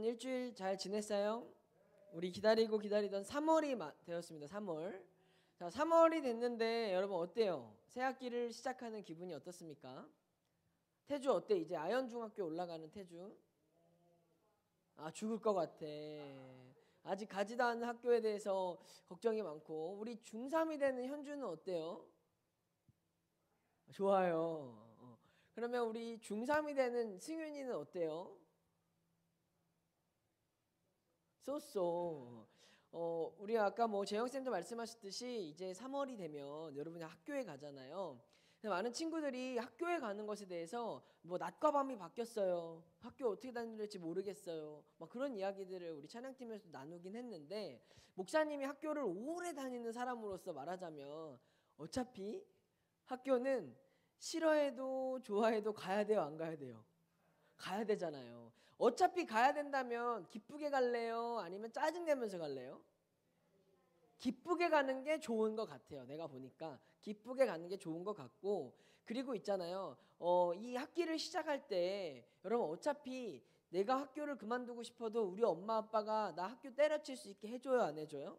일주일 잘 지냈어요? 우리 기다리고 기다리던 3월이 되었습니다. 3월. 자, 3월이 됐는데 여러분 어때요? 새 학기를 시작하는 기분이 어떻습니까? 태주 어때? 이제 아현중학교 올라가는 태주. 아, 죽을 것 같아. 아직 가지도 않은 학교에 대해서 걱정이 많고, 우리 중3이 되는 현주는 어때요? 좋아요. 그러면 우리 중3이 되는 승윤이는 어때요? 쏘쏘. 우리 아까 뭐 재영쌤도 말씀하셨듯이 이제 3월이 되면 여러분이 학교에 가잖아요. 많은 친구들이 학교에 가는 것에 대해서 뭐 낮과 밤이 바뀌었어요. 학교 어떻게 다닐지 모르겠어요. 막 그런 이야기들을 우리 찬양팀에서 나누긴 했는데, 목사님이 학교를 오래 다니는 사람으로서 말하자면 어차피 학교는 싫어해도 좋아해도 가야 돼요, 안 가야 돼요? 가야 되잖아요. 어차피 가야 된다면 기쁘게 갈래요? 아니면 짜증내면서 갈래요? 기쁘게 가는 게 좋은 것 같아요. 내가 보니까 기쁘게 가는 게 좋은 것 같고, 그리고 있잖아요. 이 학기를 시작할 때 여러분 어차피 내가 학교를 그만두고 싶어도 우리 엄마 아빠가 나 학교 때려칠 수 있게 해줘요, 안 해줘요?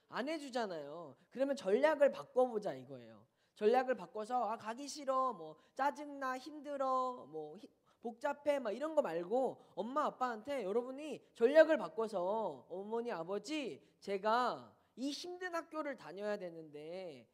안 해주잖아요. 그러면 전략을 바꿔보자 이거예요. 전략을 바꿔서 가기 싫어, 뭐 짜증나, 힘들어, 뭐 복잡해, 막 이런 거 말고 엄마 아빠한테 여러분이 전략을 바꿔서 어머니 아버지, 제가 이 힘든 학교를 다녀야 되는데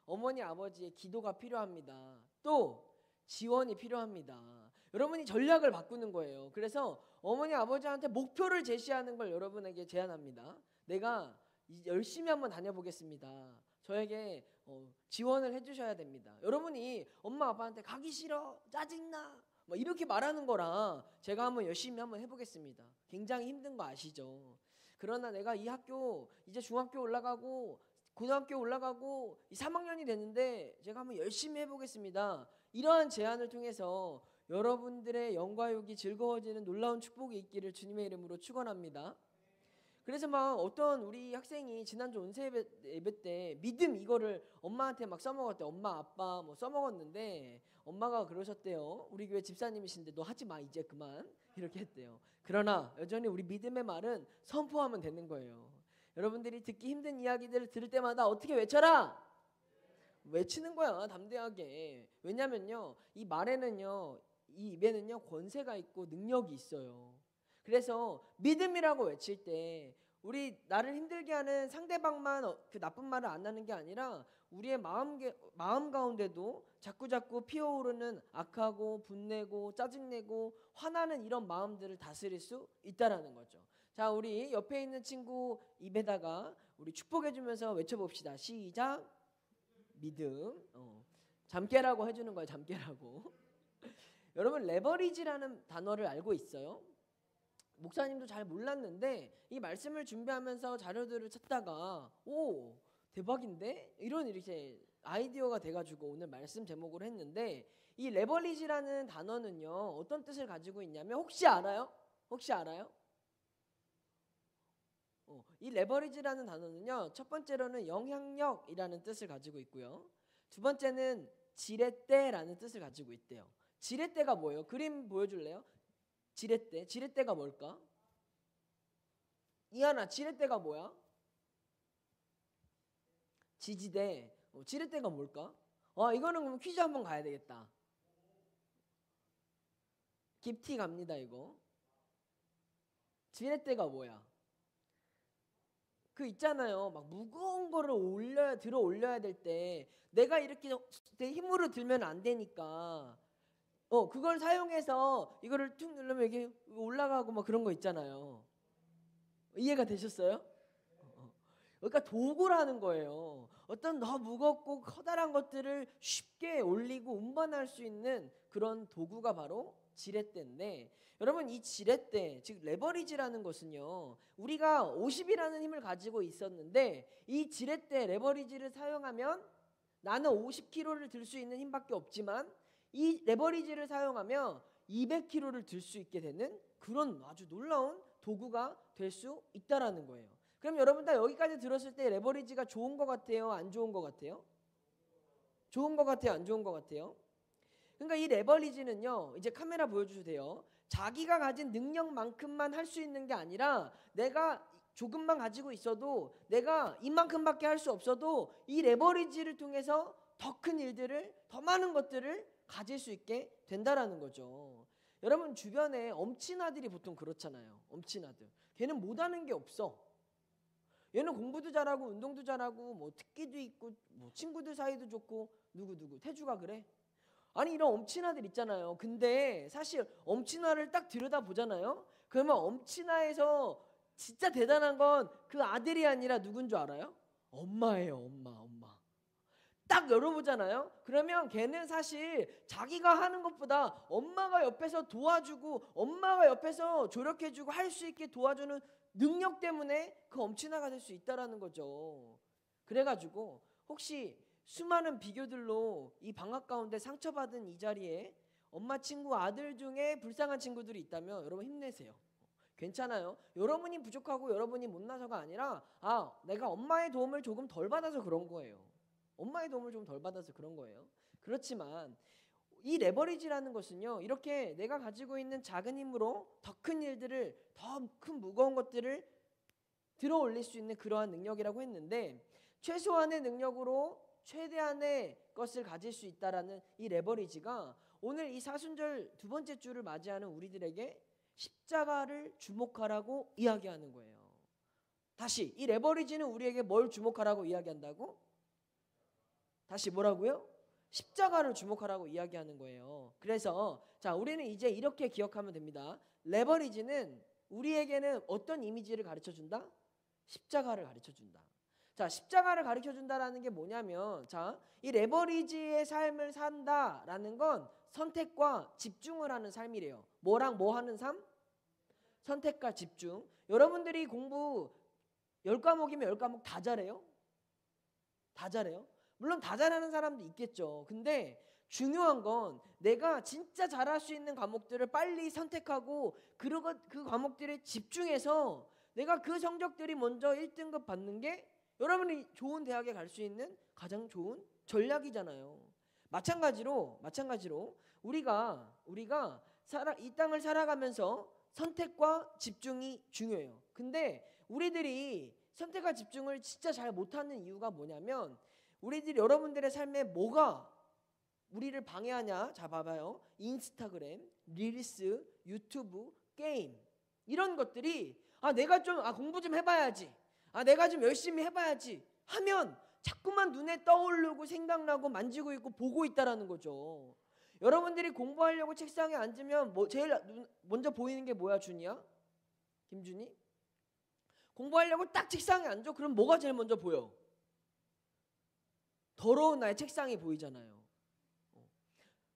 어머니 아버지의 기도가 필요합니다. 또 지원이 필요합니다. 여러분이 전략을 바꾸는 거예요. 그래서 어머니 아버지한테 목표를 제시하는 걸 여러분에게 제안합니다. 내가 열심히 한번 다녀보겠습니다. 저에게 지원을 해주셔야 됩니다. 여러분이 엄마 아빠한테 가기 싫어, 짜증나, 뭐 이렇게 말하는 거랑 제가 한번 열심히 한번 해보겠습니다. 굉장히 힘든 거 아시죠? 그러나 내가 이 학교 이제 중학교 올라가고 고등학교 올라가고 3학년이 됐는데 제가 한번 열심히 해보겠습니다. 이러한 제안을 통해서 여러분들의 영과 육이 즐거워지는 놀라운 축복이 있기를 주님의 이름으로 축원합니다. 그래서 막 어떤 우리 학생이 지난주 온세 예배 때 믿음 이거를 엄마한테 막 써먹었대. 엄마 아빠 뭐 써먹었는데 엄마가 그러셨대요. 우리 교회 집사님이신데 너 하지 마, 이제 그만, 이렇게 했대요. 그러나 여전히 우리 믿음의 말은 선포하면 되는 거예요. 여러분들이 듣기 힘든 이야기들을 들을 때마다 어떻게 외쳐라? 외치는 거야, 담대하게. 왜냐면요, 이 말에는요, 이 입에는요 권세가 있고 능력이 있어요. 그래서 믿음이라고 외칠 때 우리 나를 힘들게 하는 상대방만 그 나쁜 말을 안 하는 게 아니라 우리의 마음 가운데도 자꾸자꾸 피어오르는 악하고 분내고 짜증내고 화나는 이런 마음들을 다스릴 수 있다라는 거죠. 자, 우리 옆에 있는 친구 입에다가 우리 축복해 주면서 외쳐봅시다. 시작. 믿음. 잠깨라고 해주는 거예요. 잠깨라고. 여러분, 레버리지라는 단어를 알고 있어요? 목사님도 잘 몰랐는데 이 말씀을 준비하면서 자료들을 찾다가 오, 대박인데? 이렇게 아이디어가 돼가지고 오늘 말씀 제목으로 했는데, 이 레버리지라는 단어는요 어떤 뜻을 가지고 있냐면, 혹시 알아요? 혹시 알아요? 이 레버리지라는 단어는요 첫 번째로는 영향력이라는 뜻을 가지고 있고요, 두 번째는 지렛대라는 뜻을 가지고 있대요. 지렛대가 뭐예요? 그림 보여줄래요? 지렛대가 뭘까? 이하나, 지렛대가 뭐야? 지지대. 지렛대가 뭘까? 이거는 그럼 퀴즈 한번 가야 되겠다. 깊티 갑니다 이거. 지렛대가 뭐야? 그 있잖아요, 막 무거운 거를 들어 올려야 될 때 내가 이렇게 내 힘으로 들면 안 되니까 그걸 사용해서 이거를 툭 누르면 이게 올라가고 막 그런 거 있잖아요. 이해가 되셨어요? 그러니까 도구라는 거예요. 어떤 더 무겁고 커다란 것들을 쉽게 올리고 운반할 수 있는 그런 도구가 바로 지렛대인데, 여러분 이 지렛대, 즉 레버리지라는 것은요, 우리가 50이라는 힘을 가지고 있었는데 이 지렛대 레버리지를 사용하면 나는 50kg를 들 수 있는 힘밖에 없지만 이 레버리지를 사용하면 200kg를 들 수 있게 되는 그런 아주 놀라운 도구가 될 수 있다라는 거예요. 그럼 여러분 다 여기까지 들었을 때 레버리지가 좋은 것 같아요, 안 좋은 것 같아요? 좋은 것 같아요, 안 좋은 것 같아요? 그러니까 이 레버리지는요, 이제 카메라 보여주셔도 돼요. 자기가 가진 능력만큼만 할 수 있는 게 아니라 내가 조금만 가지고 있어도 내가 이만큼밖에 할 수 없어도 이 레버리지를 통해서 더 큰 일들을 더 많은 것들을 가질 수 있게 된다라는 거죠. 여러분 주변에 엄친아들이 보통 그렇잖아요. 엄친아들. 걔는 못하는 게 없어. 얘는 공부도 잘하고 운동도 잘하고 뭐 특기도 있고 뭐 친구들 사이도 좋고 누구 태주가 그래? 아니 이런 엄친아들 있잖아요. 근데 사실 엄친아를 딱 들여다보잖아요. 그러면 엄친아에서 진짜 대단한 건 그 아들이 아니라 누군 줄 알아요? 엄마예요. 엄마. 딱 열어보잖아요. 그러면 걔는 사실 자기가 하는 것보다 엄마가 옆에서 도와주고 엄마가 옆에서 조력해주고 할 수 있게 도와주는 능력 때문에 그 엄친아가 될 수 있다라는 거죠. 그래가지고 혹시 수많은 비교들로 이 방학 가운데 상처받은 이 자리에 엄마 친구 아들 중에 불쌍한 친구들이 있다면 여러분 힘내세요. 괜찮아요. 여러분이 부족하고 여러분이 못나서가 아니라 내가 엄마의 도움을 조금 덜 받아서 그런 거예요. 엄마의 도움을 좀 덜 받아서 그런 거예요. 그렇지만 이 레버리지라는 것은요, 이렇게 내가 가지고 있는 작은 힘으로 더 큰 일들을, 더 큰 무거운 것들을 들어 올릴 수 있는 그러한 능력이라고 했는데, 최소한의 능력으로 최대한의 것을 가질 수 있다라는 이 레버리지가 오늘 이 사순절 두 번째 주를 맞이하는 우리들에게 십자가를 주목하라고 이야기하는 거예요. 다시 이 레버리지는 우리에게 뭘 주목하라고 이야기한다고? 다시 뭐라고요? 십자가를 주목하라고 이야기하는 거예요. 그래서 자, 우리는 이제 이렇게 기억하면 됩니다. 레버리지는 우리에게는 어떤 이미지를 가르쳐준다? 십자가를 가르쳐준다. 자, 십자가를 가르쳐준다라는 게 뭐냐면, 자, 이 레버리지의 삶을 산다라는 건 선택과 집중을 하는 삶이래요. 뭐랑 뭐 하는 삶? 선택과 집중. 여러분들이 공부 10과목이면 10과목 다 잘해요? 다 잘해요? 물론 다 잘하는 사람도 있겠죠. 근데 중요한 건 내가 진짜 잘할 수 있는 과목들을 빨리 선택하고 그 과목들에 집중해서 내가 그 성적들이 먼저 1등급 받는 게 여러분이 좋은 대학에 갈 수 있는 가장 좋은 전략이잖아요. 마찬가지로 우리가 이 땅을 살아가면서 선택과 집중이 중요해요. 근데 우리들이 선택과 집중을 진짜 잘 못하는 이유가 뭐냐면, 여러분들의 삶에 뭐가 우리를 방해하냐? 자, 봐봐요. 인스타그램, 릴스, 유튜브, 게임, 이런 것들이 내가 좀 공부 좀 해봐야지, 내가 좀 열심히 해봐야지 하면 자꾸만 눈에 떠오르고 생각나고 만지고 있고 보고 있다라는 거죠. 여러분들이 공부하려고 책상에 앉으면 제일 먼저 보이는 게 뭐야, 준이야? 김준이? 공부하려고 딱 책상에 앉아. 그럼 뭐가 제일 먼저 보여? 더러운 나의 책상이 보이잖아요.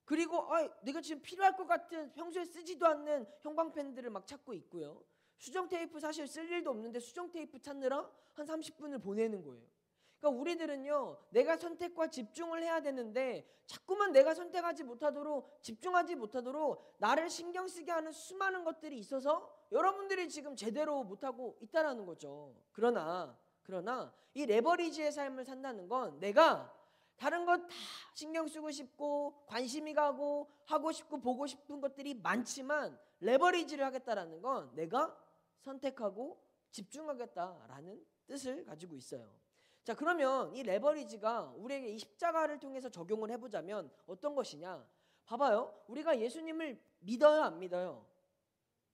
그리고 내가 지금 필요할 것 같은 평소에 쓰지도 않는 형광펜들을 막 찾고 있고요. 수정 테이프 사실 쓸 일도 없는데 수정 테이프 찾느라 한 30분을 보내는 거예요. 그러니까 우리들은요, 내가 선택과 집중을 해야 되는데 자꾸만 내가 선택하지 못하도록, 집중하지 못하도록 나를 신경 쓰게 하는 수많은 것들이 있어서 여러분들이 지금 제대로 못하고 있다라는 거죠. 그러나 이 레버리지의 삶을 산다는 건 내가 다른 것 다 신경 쓰고 싶고 관심이 가고 하고 싶고 보고 싶은 것들이 많지만, 레버리지를 하겠다라는 건 내가 선택하고 집중하겠다라는 뜻을 가지고 있어요. 자, 그러면 이 레버리지가 우리에게 이 십자가를 통해서 적용을 해보자면 어떤 것이냐? 봐봐요. 우리가 예수님을 믿어요, 안 믿어요?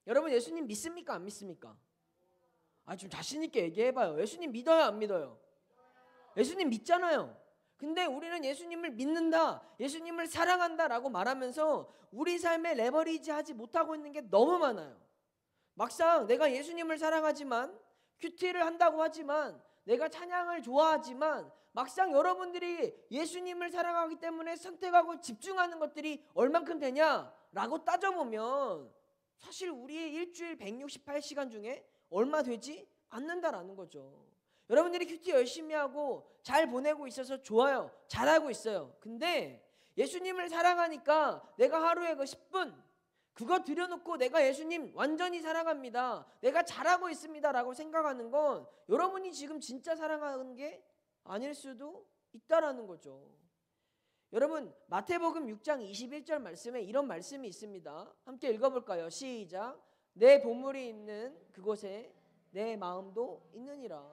여러분 예수님 믿습니까, 안 믿습니까? 좀 자신 있게 얘기해봐요. 예수님 믿어요, 안 믿어요? 예수님 믿잖아요. 근데 우리는 예수님을 믿는다, 예수님을 사랑한다라고 말하면서 우리 삶에 레버리지 하지 못하고 있는 게 너무 많아요. 막상 내가 예수님을 사랑하지만, 큐티를 한다고 하지만, 내가 찬양을 좋아하지만, 막상 여러분들이 예수님을 사랑하기 때문에 선택하고 집중하는 것들이 얼만큼 되냐라고 따져보면 사실 우리의 일주일 168시간 중에 얼마 되지 않는다라는 거죠. 여러분들이 큐티 열심히 하고 잘 보내고 있어서 좋아요. 잘하고 있어요. 근데 예수님을 사랑하니까 내가 하루에 그 10분 그거 들여놓고 내가 예수님 완전히 사랑합니다, 내가 잘하고 있습니다 라고 생각하는 건 여러분이 지금 진짜 사랑하는 게 아닐 수도 있다라는 거죠. 여러분 마태복음 6장 21절 말씀에 이런 말씀이 있습니다. 함께 읽어볼까요? 시작. 내 보물이 있는 그곳에 내 마음도 있느니라.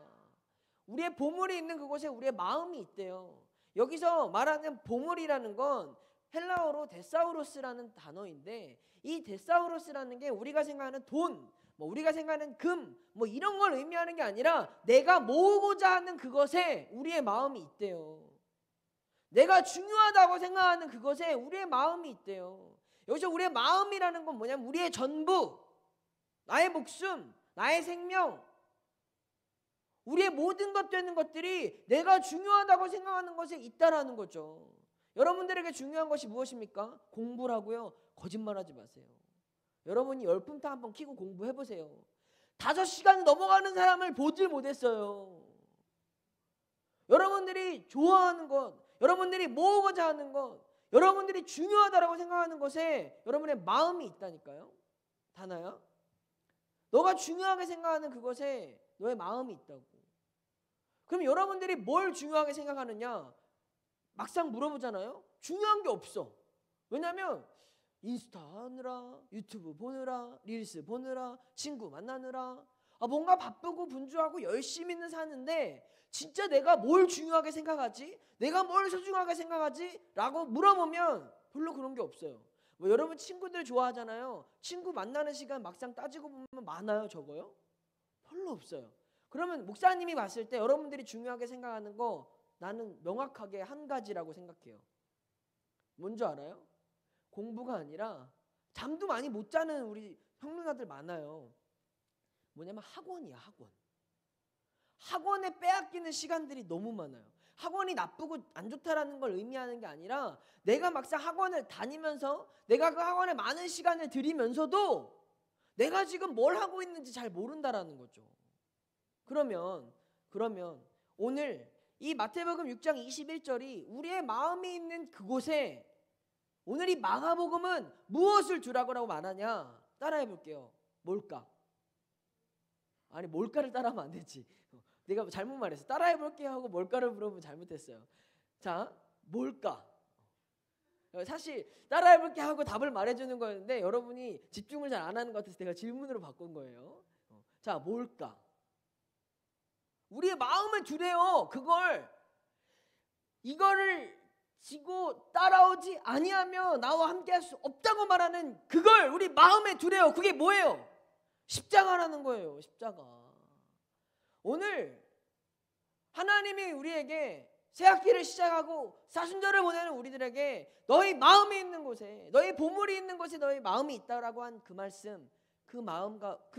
우리의 보물이 있는 그곳에 우리의 마음이 있대요. 여기서 말하는 보물이라는 건 헬라어로 데사우로스라는 단어인데, 이 데사우로스라는 게 우리가 생각하는 돈, 뭐 우리가 생각하는 금, 뭐 이런 걸 의미하는 게 아니라 내가 모으고자 하는 그것에 우리의 마음이 있대요. 내가 중요하다고 생각하는 그것에 우리의 마음이 있대요. 여기서 우리의 마음이라는 건 뭐냐면 우리의 전부, 나의 목숨, 나의 생명, 우리의 모든 것 되는 것들이 내가 중요하다고 생각하는 것에 있다라는 거죠. 여러분들에게 중요한 것이 무엇입니까? 공부라고요? 거짓말하지 마세요. 여러분이 열품타 한번 켜고 공부해보세요. 5시간 넘어가는 사람을 보질 못했어요. 여러분들이 좋아하는 것, 여러분들이 모으고자 하는 것, 여러분들이 중요하다고 생각하는 것에 여러분의 마음이 있다니까요. 다나야? 너가 중요하게 생각하는 그것에 너의 마음이 있다고. 그럼 여러분들이 뭘 중요하게 생각하느냐? 막상 물어보잖아요. 중요한 게 없어. 왜냐하면 인스타 하느라, 유튜브 보느라, 릴스 보느라, 친구 만나느라, 뭔가 바쁘고 분주하고 열심히는 사는데 진짜 내가 뭘 중요하게 생각하지? 내가 뭘 소중하게 생각하지? 라고 물어보면 별로 그런 게 없어요. 뭐 여러분 친구들 좋아하잖아요. 친구 만나는 시간 막상 따지고 보면 많아요, 적어요? 별로 없어요. 그러면 목사님이 봤을 때 여러분들이 중요하게 생각하는 거 나는 명확하게 한 가지라고 생각해요. 뭔지 알아요? 공부가 아니라 잠도 많이 못 자는 우리 형 누나들 많아요. 뭐냐면 학원이야, 학원. 학원에 빼앗기는 시간들이 너무 많아요. 학원이 나쁘고 안 좋다라는 걸 의미하는 게 아니라 내가 막상 학원을 다니면서 내가 그 학원에 많은 시간을 들이면서도 내가 지금 뭘 하고 있는지 잘 모른다라는 거죠. 그러면 오늘 이 마태복음 6장 21절이 우리의 마음이 있는 그곳에 오늘 이 마가복음은 무엇을 두라고 말하냐? 따라해 볼게요. 뭘까? 아니 뭘까를 따라하면 안 되지. 내가 잘못 말했어. 따라해 볼게요 하고 뭘까를 물어보면 잘못했어요. 자, 뭘까? 사실 따라해 볼게 하고 답을 말해주는 거였는데 여러분이 집중을 잘 안 하는 것 같아서 내가 질문으로 바꾼 거예요. 자, 뭘까? 우리의 마음을 두래요. 이거를 지고 따라오지 아니하며 나와 함께할 수 없다고 말하는 그걸 우리 마음에 두래요. 그게 뭐예요? 십자가라는 거예요. 십자가. 오늘 하나님이 우리에게 새 학기를 시작하고 사순절을 보내는 우리들에게 너희 마음이 있는 곳에, 너희 보물이 있는 곳에 너희 마음이 있다라고 한 그 말씀, 그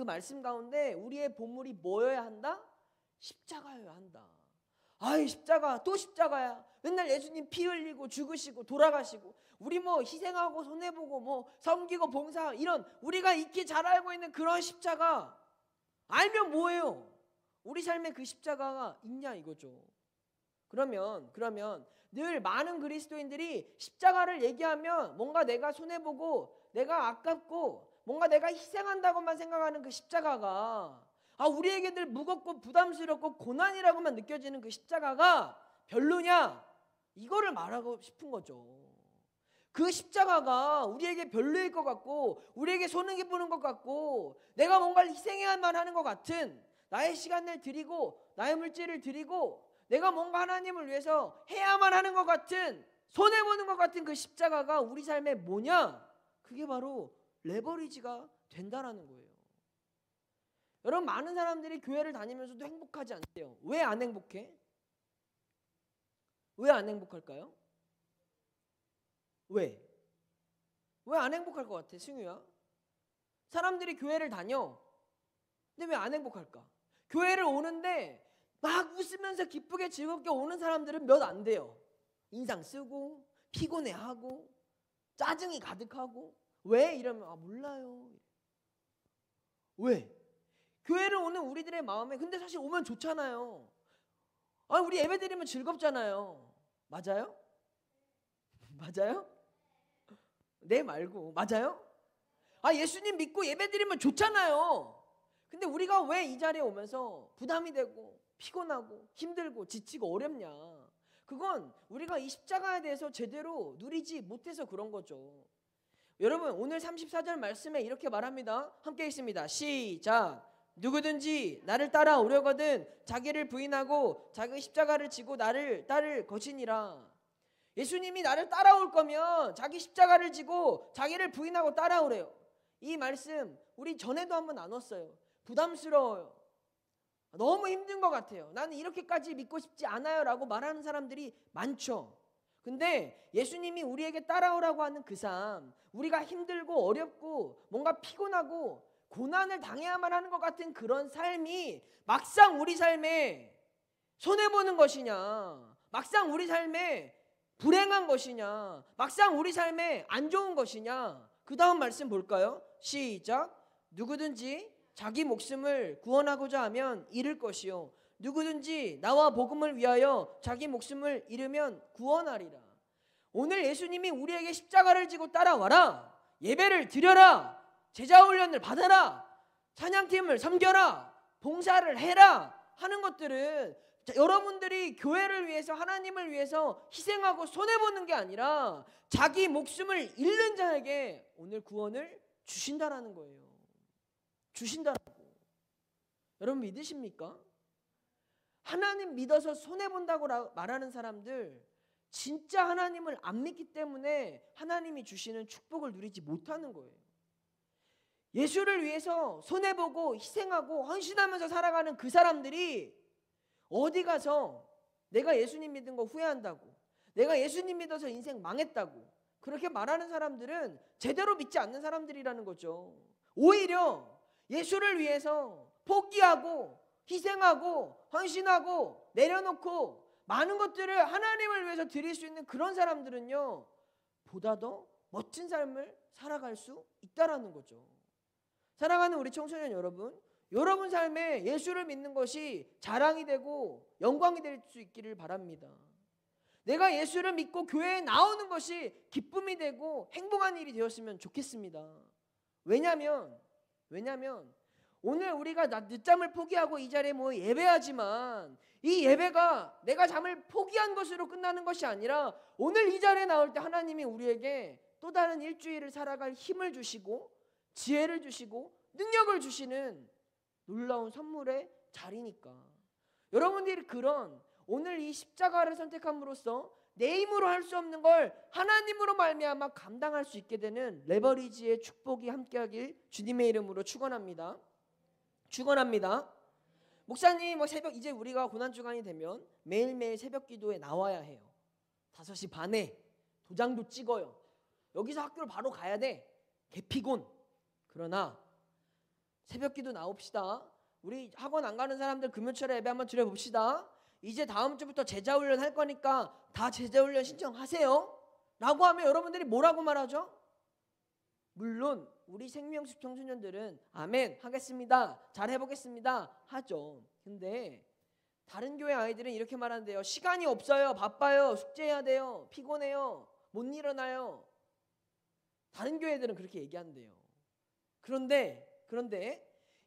말씀 가운데 우리의 보물이 뭐여야 한다? 십자가여야 한다. 아이 십자가 또 십자가야. 맨날 예수님 피 흘리고 죽으시고 돌아가시고 우리 뭐 희생하고 손해보고 뭐 섬기고 봉사 이런 우리가 익히 잘 알고 있는 그런 십자가 알면 뭐예요? 우리 삶에 그 십자가가 있냐 이거죠. 그러면 늘 많은 그리스도인들이 십자가를 얘기하면 뭔가 내가 손해보고 내가 아깝고 뭔가 내가 희생한다고만 생각하는 그 십자가가 우리에게 늘 무겁고 부담스럽고 고난이라고만 느껴지는 그 십자가가 별로냐? 이거를 말하고 싶은 거죠. 그 십자가가 우리에게 별로일 것 같고 우리에게 손해 보는 것 같고 내가 뭔가를 희생해야만 하는 것 같은 나의 시간을 드리고 나의 물질을 드리고 내가 뭔가 하나님을 위해서 해야만 하는 것 같은 손해보는 것 같은 그 십자가가 우리 삶에 뭐냐? 그게 바로 레버리지가 된다라는 거예요. 여러분 많은 사람들이 교회를 다니면서도 행복하지 않대요. 왜 안 행복해? 왜 안 행복할까요? 왜 안 행복할 것 같아, 승유야? 사람들이 교회를 다녀. 근데 왜 안 행복할까? 교회를 오는데 막 웃으면서 기쁘게 즐겁게 오는 사람들은 몇 안 돼요. 인상 쓰고 피곤해하고 짜증이 가득하고 왜? 이러면 몰라요. 왜? 교회를 오는 우리들의 마음에 근데 사실 오면 좋잖아요. 우리 예배 드리면 즐겁잖아요. 맞아요? 맞아요? 네 말고 맞아요? 예수님 믿고 예배 드리면 좋잖아요. 근데 우리가 왜 이 자리에 오면서 부담이 되고 피곤하고 힘들고 지치고 어렵냐? 그건 우리가 이 십자가에 대해서 제대로 누리지 못해서 그런 거죠. 여러분, 오늘 34절 말씀에 이렇게 말합니다. 함께 읽습니다. 시작. 누구든지 나를 따라오려거든 자기를 부인하고 자기 십자가를 지고 나를 따를 것이니라. 예수님이 나를 따라올 거면 자기 십자가를 지고 자기를 부인하고 따라오래요. 이 말씀 우리 전에도 한번 나눴어요. 부담스러워요. 너무 힘든 것 같아요. 나는 이렇게까지 믿고 싶지 않아요 라고 말하는 사람들이 많죠. 근데 예수님이 우리에게 따라오라고 하는 그 삶, 우리가 힘들고 어렵고 뭔가 피곤하고 고난을 당해야만 하는 것 같은 그런 삶이 막상 우리 삶에 손해보는 것이냐, 막상 우리 삶에 불행한 것이냐, 막상 우리 삶에 안 좋은 것이냐. 그 다음 말씀 볼까요? 시작. 누구든지 자기 목숨을 구원하고자 하면 잃을 것이요 누구든지 나와 복음을 위하여 자기 목숨을 잃으면 구원하리라. 오늘 예수님이 우리에게 십자가를 지고 따라와라, 예배를 드려라, 제자훈련을 받아라, 찬양팀을 섬겨라, 봉사를 해라 하는 것들은 여러분들이 교회를 위해서, 하나님을 위해서 희생하고 손해보는 게 아니라 자기 목숨을 잃는 자에게 오늘 구원을 주신다라는 거예요. 주신다라고. 여러분 믿으십니까? 하나님 믿어서 손해본다고 말하는 사람들 진짜 하나님을 안 믿기 때문에 하나님이 주시는 축복을 누리지 못하는 거예요. 예수를 위해서 손해보고 희생하고 헌신하면서 살아가는 그 사람들이 어디 가서 내가 예수님 믿은 거 후회한다고, 내가 예수님 믿어서 인생 망했다고 그렇게 말하는 사람들은 제대로 믿지 않는 사람들이라는 거죠. 오히려 예수를 위해서 포기하고 희생하고 헌신하고 내려놓고 많은 것들을 하나님을 위해서 드릴 수 있는 그런 사람들은요 보다 더 멋진 삶을 살아갈 수 있다라는 거죠. 사랑하는 우리 청소년 여러분, 여러분 삶에 예수를 믿는 것이 자랑이 되고 영광이 될 수 있기를 바랍니다. 내가 예수를 믿고 교회에 나오는 것이 기쁨이 되고 행복한 일이 되었으면 좋겠습니다. 왜냐하면 오늘 우리가 늦잠을 포기하고 이 자리에 모여 예배하지만 이 예배가 내가 잠을 포기한 것으로 끝나는 것이 아니라 오늘 이 자리에 나올 때 하나님이 우리에게 또 다른 일주일을 살아갈 힘을 주시고 지혜를 주시고 능력을 주시는 놀라운 선물의 자리니까. 여러분들이 그런 오늘 이 십자가를 선택함으로써 내 힘으로 할 수 없는 걸 하나님으로 말미암아 감당할 수 있게 되는 레버리지의 축복이 함께하길 주님의 이름으로 축원합니다. 목사님 새벽, 이제 우리가 고난주간이 되면 매일매일 새벽 기도에 나와야 해요. 5시 반에 도장도 찍어요. 여기서 학교를 바로 가야 돼. 개피곤. 그러나 새벽 기도 나옵시다. 우리 학원 안 가는 사람들 금요철에 예배 한번 드려봅시다. 이제 다음 주부터 제자훈련 할 거니까 다 제자훈련 신청하세요 라고 하면 여러분들이 뭐라고 말하죠? 물론 우리 생명숲 청소년들은 아멘 하겠습니다, 잘 해보겠습니다 하죠. 근데 다른 교회 아이들은 이렇게 말하는데요. 시간이 없어요, 바빠요, 숙제해야 돼요, 피곤해요, 못 일어나요. 다른 교회들은 그렇게 얘기한대요. 그런데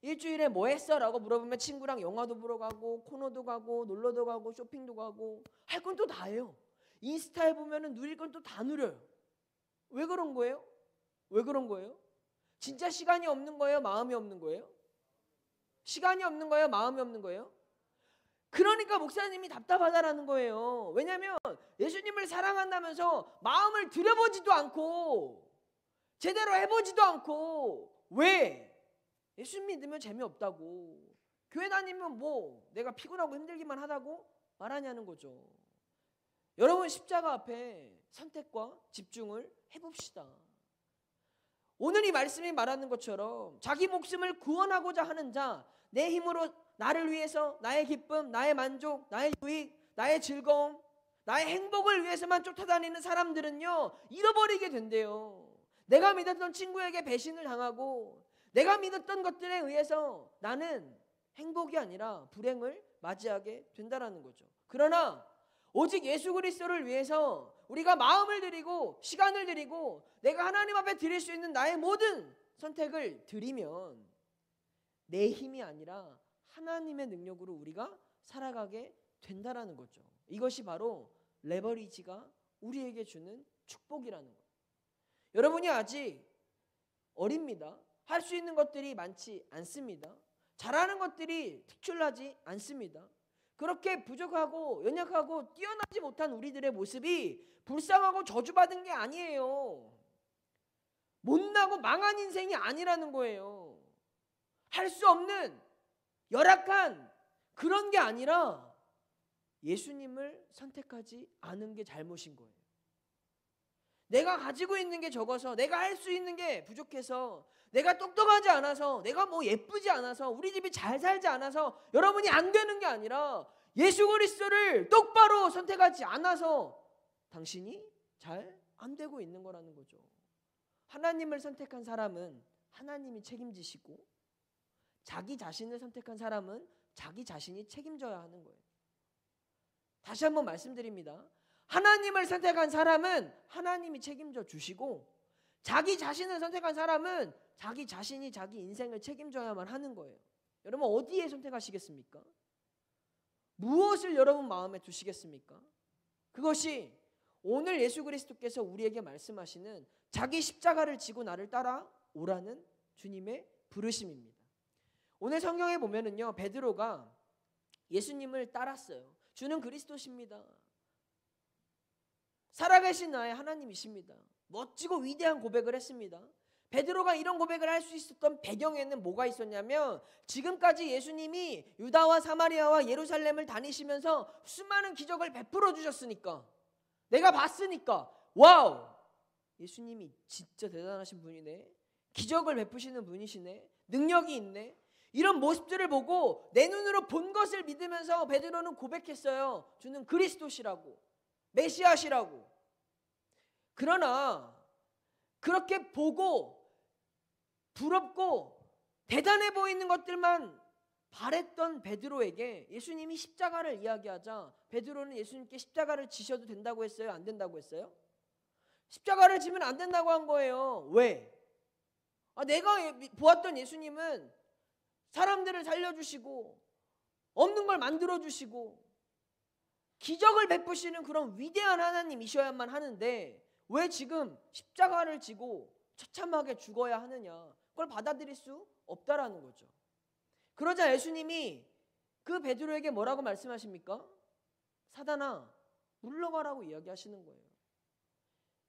일주일에 뭐 했어? 라고 물어보면 친구랑 영화도 보러 가고 코너도 가고 놀러도 가고 쇼핑도 가고 할 건 또 다 해요. 인스타에 보면은 누릴 건 또 다 누려요. 왜 그런 거예요? 진짜 시간이 없는 거예요? 마음이 없는 거예요? 시간이 없는 거예요? 마음이 없는 거예요? 그러니까 목사님이 답답하다라는 거예요. 왜냐하면 예수님을 사랑한다면서 마음을 들여보지도 않고 제대로 해보지도 않고 왜? 예수 믿으면 재미없다고, 교회 다니면 뭐 내가 피곤하고 힘들기만 하다고 말하냐는 거죠. 여러분 십자가 앞에 선택과 집중을 해봅시다. 오늘 이 말씀이 말하는 것처럼 자기 목숨을 구원하고자 하는 자, 내 힘으로 나를 위해서 나의 기쁨, 나의 만족, 나의 유익, 나의 즐거움, 나의 행복을 위해서만 쫓아다니는 사람들은요 잃어버리게 된대요. 내가 믿었던 친구에게 배신을 당하고 내가 믿었던 것들에 의해서 나는 행복이 아니라 불행을 맞이하게 된다라는 거죠. 그러나 오직 예수 그리스도를 위해서 우리가 마음을 드리고 시간을 드리고 내가 하나님 앞에 드릴 수 있는 나의 모든 선택을 드리면 내 힘이 아니라 하나님의 능력으로 우리가 살아가게 된다라는 거죠. 이것이 바로 레버리지가 우리에게 주는 축복이라는 거예요. 여러분이 아직 어립니다. 할 수 있는 것들이 많지 않습니다. 잘하는 것들이 특출나지 않습니다. 그렇게 부족하고 연약하고 뛰어나지 못한 우리들의 모습이 불쌍하고 저주받은 게 아니에요. 못나고 망한 인생이 아니라는 거예요. 할 수 없는 열악한 그런 게 아니라 예수님을 선택하지 않은 게 잘못인 거예요. 내가 가지고 있는 게 적어서, 내가 할 수 있는 게 부족해서, 내가 똑똑하지 않아서, 내가 뭐 예쁘지 않아서, 우리 집이 잘 살지 않아서 여러분이 안 되는 게 아니라 예수 그리스도를 똑바로 선택하지 않아서 당신이 잘 안 되고 있는 거라는 거죠. 하나님을 선택한 사람은 하나님이 책임지시고, 자기 자신을 선택한 사람은 자기 자신이 책임져야 하는 거예요. 다시 한번 말씀드립니다. 하나님을 선택한 사람은 하나님이 책임져 주시고, 자기 자신을 선택한 사람은 자기 자신이 자기 인생을 책임져야만 하는 거예요. 여러분 어디에 선택하시겠습니까? 무엇을 여러분 마음에 두시겠습니까? 그것이 오늘 예수 그리스도께서 우리에게 말씀하시는 자기 십자가를 지고 나를 따라오라는 주님의 부르심입니다. 오늘 성경에 보면은요, 베드로가 예수님을 따랐어요. 주는 그리스도십니다. 살아계신 나의 하나님이십니다. 멋지고 위대한 고백을 했습니다. 베드로가 이런 고백을 할 수 있었던 배경에는 뭐가 있었냐면, 지금까지 예수님이 유다와 사마리아와 예루살렘을 다니시면서 수많은 기적을 베풀어 주셨으니까, 내가 봤으니까, 와우, 예수님이 진짜 대단하신 분이네, 기적을 베푸시는 분이시네, 능력이 있네, 이런 모습들을 보고 내 눈으로 본 것을 믿으면서 베드로는 고백했어요. 주는 그리스도시라고, 메시아시라고. 그러나 그렇게 보고 부럽고 대단해 보이는 것들만 바랬던 베드로에게 예수님이 십자가를 이야기하자, 베드로는 예수님께 십자가를 지셔도 된다고 했어요? 안 된다고 했어요? 십자가를 지면 안 된다고 한 거예요. 왜? 내가 보았던 예수님은 사람들을 살려주시고 없는 걸 만들어주시고 기적을 베푸시는 그런 위대한 하나님이셔야만 하는데, 왜 지금 십자가를 지고 처참하게 죽어야 하느냐, 그걸 받아들일 수 없다라는 거죠. 그러자 예수님이 그 베드로에게 뭐라고 말씀하십니까? 사단아, 물러가라고 이야기하시는 거예요.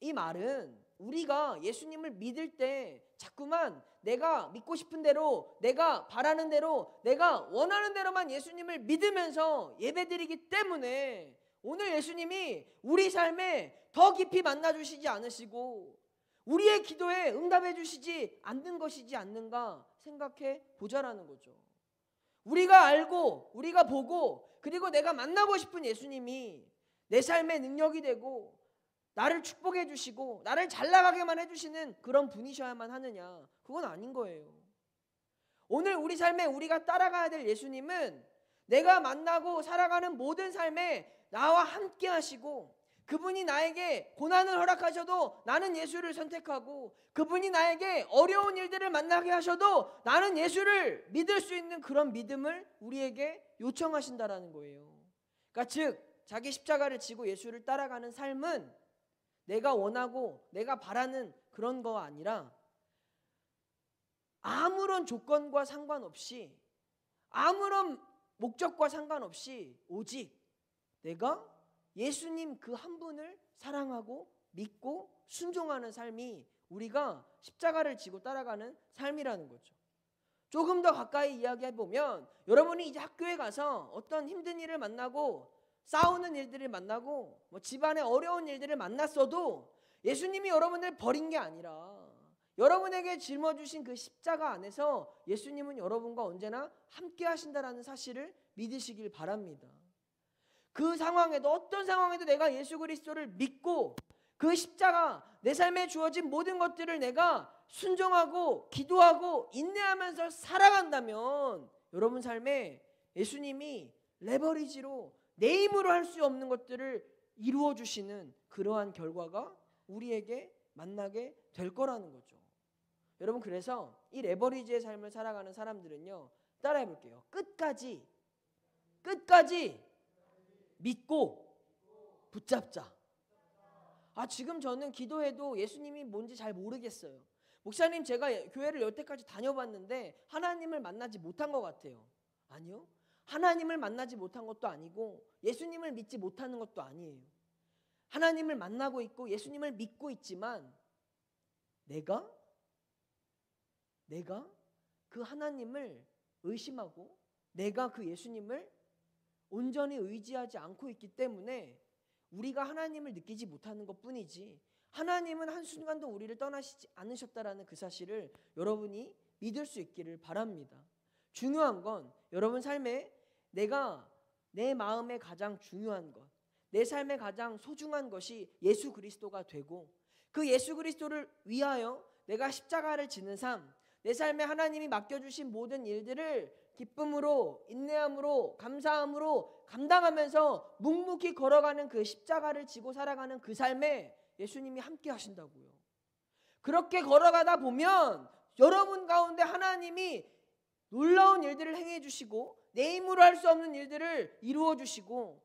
이 말은 우리가 예수님을 믿을 때 자꾸만 내가 믿고 싶은 대로, 내가 바라는 대로, 내가 원하는 대로만 예수님을 믿으면서 예배드리기 때문에 오늘 예수님이 우리 삶에 더 깊이 만나주시지 않으시고 우리의 기도에 응답해 주시지 않는 것이지 않는가 생각해 보자라는 거죠. 우리가 알고, 우리가 보고, 그리고 내가 만나고 싶은 예수님이 내 삶의 능력이 되고 나를 축복해 주시고 나를 잘 나가게만 해주시는 그런 분이셔야만 하느냐, 그건 아닌 거예요. 오늘 우리 삶에 우리가 따라가야 될 예수님은 내가 만나고 살아가는 모든 삶에 나와 함께 하시고, 그분이 나에게 고난을 허락하셔도 나는 예수를 선택하고, 그분이 나에게 어려운 일들을 만나게 하셔도 나는 예수를 믿을 수 있는 그런 믿음을 우리에게 요청하신다라는 거예요. 그러니까 즉 자기 십자가를 지고 예수를 따라가는 삶은 내가 원하고 내가 바라는 그런 거 아니라 아무런 조건과 상관없이, 아무런 목적과 상관없이 오직 내가 예수님 그 한 분을 사랑하고 믿고 순종하는 삶이 우리가 십자가를 지고 따라가는 삶이라는 거죠. 조금 더 가까이 이야기해보면, 여러분이 이제 학교에 가서 어떤 힘든 일을 만나고 싸우는 일들을 만나고 집안에 어려운 일들을 만났어도 예수님이 여러분을 버린 게 아니라 여러분에게 짊어주신 그 십자가 안에서 예수님은 여러분과 언제나 함께 하신다라는 사실을 믿으시길 바랍니다. 그 상황에도, 어떤 상황에도 내가 예수 그리스도를 믿고 그 십자가, 내 삶에 주어진 모든 것들을 내가 순종하고 기도하고 인내하면서 살아간다면 여러분 삶에 예수님이 레버리지로 내 힘으로 할 수 없는 것들을 이루어 주시는 그러한 결과가 우리에게 만나게 될 거라는 거죠. 여러분, 그래서 이 레버리지의 삶을 살아가는 사람들은요, 따라해 볼게요. 끝까지 믿고 붙잡자. 지금 저는 기도해도 예수님이 뭔지 잘 모르겠어요. 목사님, 제가 교회를 여태까지 다녀봤는데 하나님을 만나지 못한 것 같아요. 아니요. 하나님을 만나지 못한 것도 아니고 예수님을 믿지 못하는 것도 아니에요. 하나님을 만나고 있고 예수님을 믿고 있지만 내가 그 하나님을 의심하고 내가 그 예수님을 온전히 의지하지 않고 있기 때문에 우리가 하나님을 느끼지 못하는 것뿐이지 하나님은 한순간도 우리를 떠나시지 않으셨다라는 그 사실을 여러분이 믿을 수 있기를 바랍니다. 중요한 건 여러분 삶에 내가 내 마음에 가장 중요한 것, 내 삶에 가장 소중한 것이 예수 그리스도가 되고 그 예수 그리스도를 위하여 내가 십자가를 지는 삶, 내 삶에 하나님이 맡겨주신 모든 일들을 기쁨으로, 인내함으로, 감사함으로 감당하면서 묵묵히 걸어가는 그 십자가를 지고 살아가는 그 삶에 예수님이 함께 하신다고요. 그렇게 걸어가다 보면 여러분 가운데 하나님이 놀라운 일들을 행해 주시고 내 힘으로 할 수 없는 일들을 이루어 주시고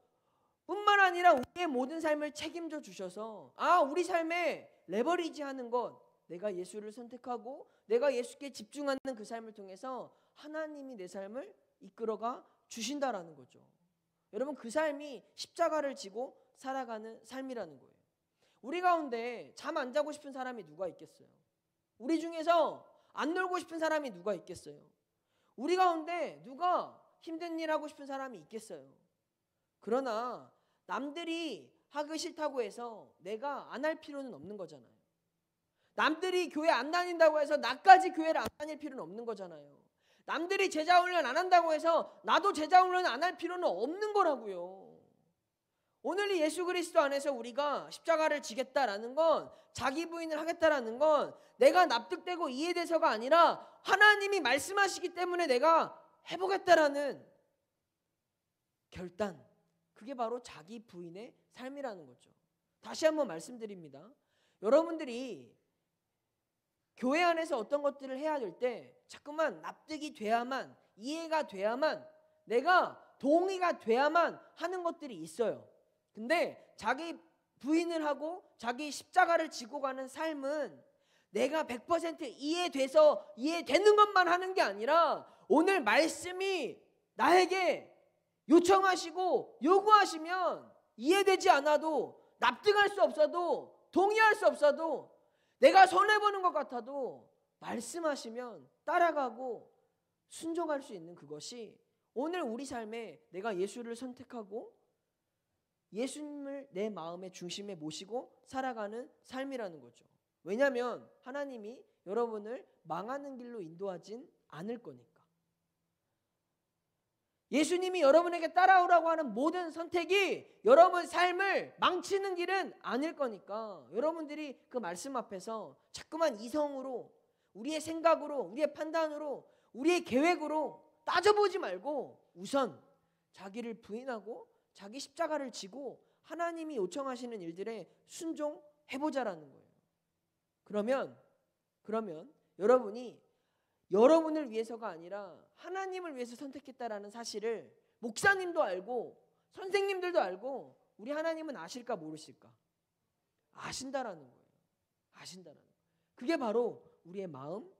뿐만 아니라 우리의 모든 삶을 책임져 주셔서 우리 삶에 레버리지하는 것, 내가 예수를 선택하고 내가 예수께 집중하는 그 삶을 통해서 하나님이 내 삶을 이끌어가 주신다라는 거죠. 여러분, 그 삶이 십자가를 지고 살아가는 삶이라는 거예요. 우리 가운데 잠 안 자고 싶은 사람이 누가 있겠어요? 우리 중에서 안 놀고 싶은 사람이 누가 있겠어요? 우리 가운데 누가 힘든 일 하고 싶은 사람이 있겠어요? 그러나 남들이 하기 싫다고 해서 내가 안 할 필요는 없는 거잖아요. 남들이 교회 안 다닌다고 해서 나까지 교회를 안 다닐 필요는 없는 거잖아요. 남들이 제자 훈련 안 한다고 해서 나도 제자 훈련 안 할 필요는 없는 거라고요. 오늘 이 예수 그리스도 안에서 우리가 십자가를 지겠다라는 건, 자기 부인을 하겠다라는 건 내가 납득되고 이해돼서가 아니라 하나님이 말씀하시기 때문에 내가 해보겠다라는 결단, 그게 바로 자기 부인의 삶이라는 거죠. 다시 한번 말씀드립니다. 여러분들이 교회 안에서 어떤 것들을 해야 될 때 자꾸만 납득이 돼야만, 이해가 돼야만, 내가 동의가 돼야만 하는 것들이 있어요. 근데 자기 부인을 하고 자기 십자가를 지고 가는 삶은 내가 100% 이해돼서 이해되는 것만 하는 게 아니라 오늘 말씀이 나에게 요청하시고 요구하시면 이해되지 않아도, 납득할 수 없어도, 동의할 수 없어도, 내가 손해보는 것 같아도 말씀하시면 따라가고 순종할 수 있는 그것이 오늘 우리 삶에 내가 예수를 선택하고 예수님을 내 마음의 중심에 모시고 살아가는 삶이라는 거죠. 왜냐하면 하나님이 여러분을 망하는 길로 인도하진 않을 거니까. 예수님이 여러분에게 따라오라고 하는 모든 선택이 여러분 삶을 망치는 길은 아닐 거니까 여러분들이 그 말씀 앞에서 자꾸만 이성으로, 우리의 생각으로, 우리의 판단으로, 우리의 계획으로 따져보지 말고 우선 자기를 부인하고 자기 십자가를 지고 하나님이 요청하시는 일들에 순종해보자라는 거예요. 그러면 여러분이 여러분을 위해서가 아니라 하나님을 위해서 선택했다라는 사실을 목사님도 알고 선생님들도 알고 우리 하나님은 아실까 모르실까? 아신다라는 거예요. 아신다라는 거예요. 그게 바로 우리의 마음,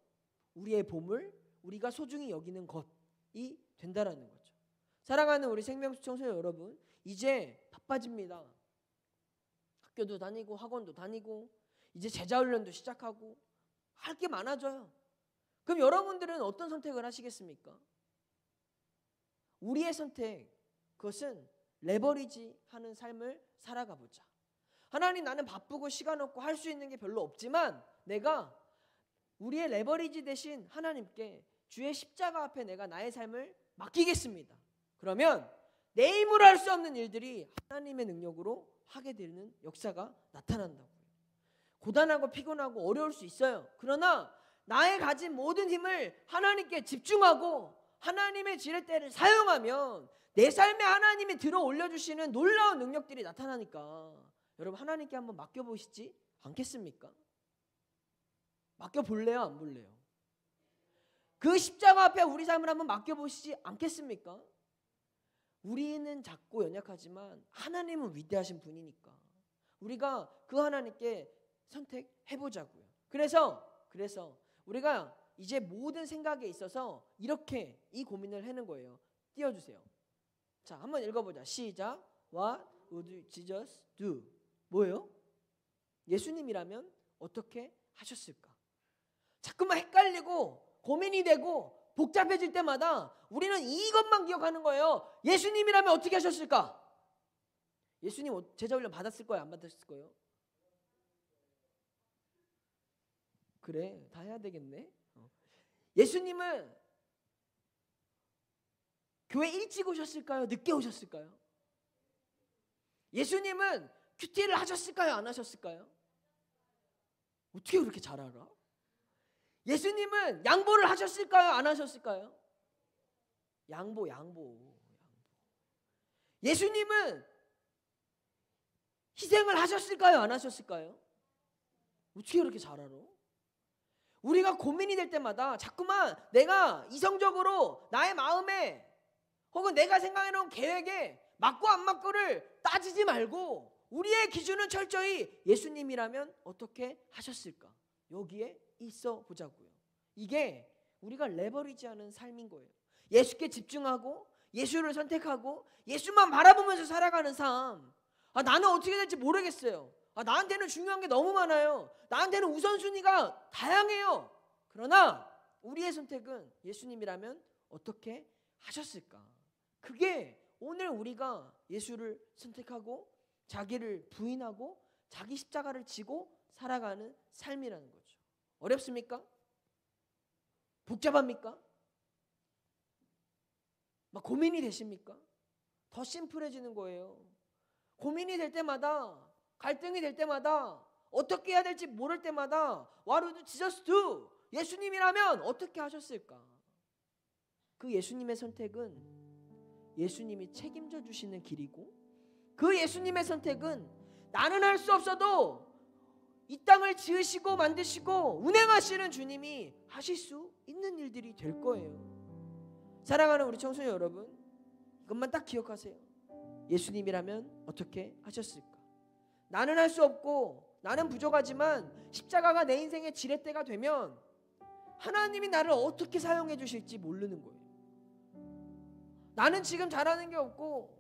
우리의 보물, 우리가 소중히 여기는 것이 된다라는 거죠. 사랑하는 우리 생명수 청소년 여러분, 이제 바빠집니다. 학교도 다니고 학원도 다니고 이제 제자훈련도 시작하고 할 게 많아져요. 그럼 여러분들은 어떤 선택을 하시겠습니까? 우리의 선택, 그것은 레버리지 하는 삶을 살아가 보자. 하나님, 나는 바쁘고 시간 없고 할 수 있는 게 별로 없지만 내가 우리의 레버리지 대신 하나님께 주의 십자가 앞에 내가 나의 삶을 맡기겠습니다. 그러면 내 힘으로 할 수 없는 일들이 하나님의 능력으로 하게 되는 역사가 나타난다고요. 고단하고 피곤하고 어려울 수 있어요. 그러나 나의 가진 모든 힘을 하나님께 집중하고 하나님의 지렛대를 사용하면 내 삶에 하나님이 들어 올려주시는 놀라운 능력들이 나타나니까 여러분, 하나님께 한번 맡겨보시지 않겠습니까? 맡겨볼래요? 안 볼래요? 그 십자가 앞에 우리 삶을 한번 맡겨보시지 않겠습니까? 우리는 작고 연약하지만 하나님은 위대하신 분이니까 우리가 그 하나님께 선택해보자고요. 그래서 우리가 이제 모든 생각에 있어서 이렇게 이 고민을 하는 거예요. 띄워주세요. 자, 한번 읽어보자. 시작. What would Jesus do? 뭐예요? 예수님이라면 어떻게 하셨을까? 자꾸만 헷갈리고 고민이 되고 복잡해질 때마다 우리는 이것만 기억하는 거예요. 예수님이라면 어떻게 하셨을까? 예수님 제자훈련 받았을 거예요? 안 받았을 거예요? 그래, 다 해야 되겠네. 예수님은 교회 일찍 오셨을까요? 늦게 오셨을까요? 예수님은 큐티를 하셨을까요? 안 하셨을까요? 어떻게 그렇게 잘 알아? 예수님은 양보를 하셨을까요? 안 하셨을까요? 양보. 예수님은 희생을 하셨을까요? 안 하셨을까요? 어떻게 그렇게 잘 알아? 우리가 고민이 될 때마다 자꾸만 내가 이성적으로 나의 마음에 혹은 내가 생각해놓은 계획에 맞고 안 맞고를 따지지 말고 우리의 기준은 철저히 예수님이라면 어떻게 하셨을까? 여기에 있어 보자고요. 이게 우리가 레버리지하는 삶인 거예요. 예수께 집중하고 예수를 선택하고 예수만 바라보면서 살아가는 삶. 나는 어떻게 될지 모르겠어요. 나한테는 중요한 게 너무 많아요. 나한테는 우선순위가 다양해요. 그러나 우리의 선택은 예수님이라면 어떻게 하셨을까? 그게 오늘 우리가 예수를 선택하고 자기를 부인하고 자기 십자가를 지고 살아가는 삶이라는 거죠. 어렵습니까? 복잡합니까? 막 고민이 되십니까? 더 심플해지는 거예요. 고민이 될 때마다, 갈등이 될 때마다, 어떻게 해야 될지 모를 때마다 What would Jesus do? 예수님이라면 어떻게 하셨을까? 그 예수님의 선택은 예수님이 책임져 주시는 길이고, 그 예수님의 선택은 나는 할 수 없어도 이 땅을 지으시고 만드시고 운행하시는 주님이 하실 수 있는 일들이 될 거예요. 사랑하는 우리 청소년 여러분, 이것만 딱 기억하세요. 예수님이라면 어떻게 하셨을까? 나는 할 수 없고 나는 부족하지만 십자가가 내 인생의 지렛대가 되면 하나님이 나를 어떻게 사용해 주실지 모르는 거예요. 나는 지금 잘하는 게 없고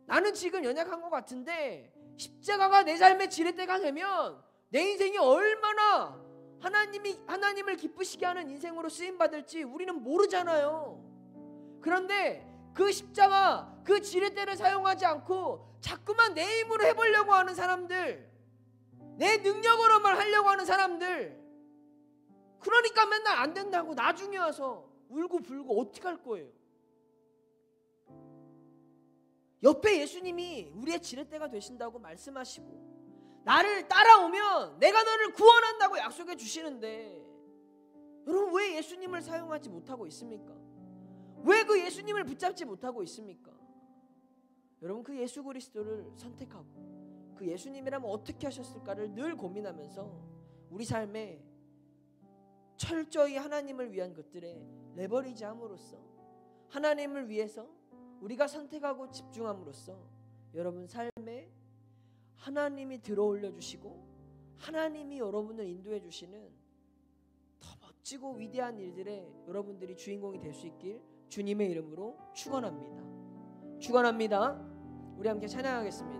나는 지금 연약한 것 같은데 십자가가 내 삶의 지렛대가 되면 내 인생이 얼마나 하나님을 기쁘시게 하는 인생으로 쓰임받을지 우리는 모르잖아요. 그런데 그 십자가, 그 지렛대를 사용하지 않고 자꾸만 내 힘으로 해보려고 하는 사람들, 내 능력으로만 하려고 하는 사람들, 그러니까 맨날 안 된다고 나중에 와서 울고 불고 어떻게 할 거예요? 옆에 예수님이 우리의 지렛대가 되신다고 말씀하시고 나를 따라오면 내가 너를 구원한다고 약속해 주시는데 여러분 왜 예수님을 사용하지 못하고 있습니까? 왜 그 예수님을 붙잡지 못하고 있습니까? 여러분 그 예수 그리스도를 선택하고 그 예수님이라면 어떻게 하셨을까를 늘 고민하면서 우리 삶에 철저히 하나님을 위한 것들에 레버리지함으로써 하나님을 위해서 우리가 선택하고 집중함으로써 여러분 삶에 하나님이 들어올려 주시고 하나님이 여러분을 인도해 주시는 더 멋지고 위대한 일들에 여러분들이 주인공이 될 수 있길 주님의 이름으로 축원합니다. 축원합니다. 우리 함께 찬양하겠습니다.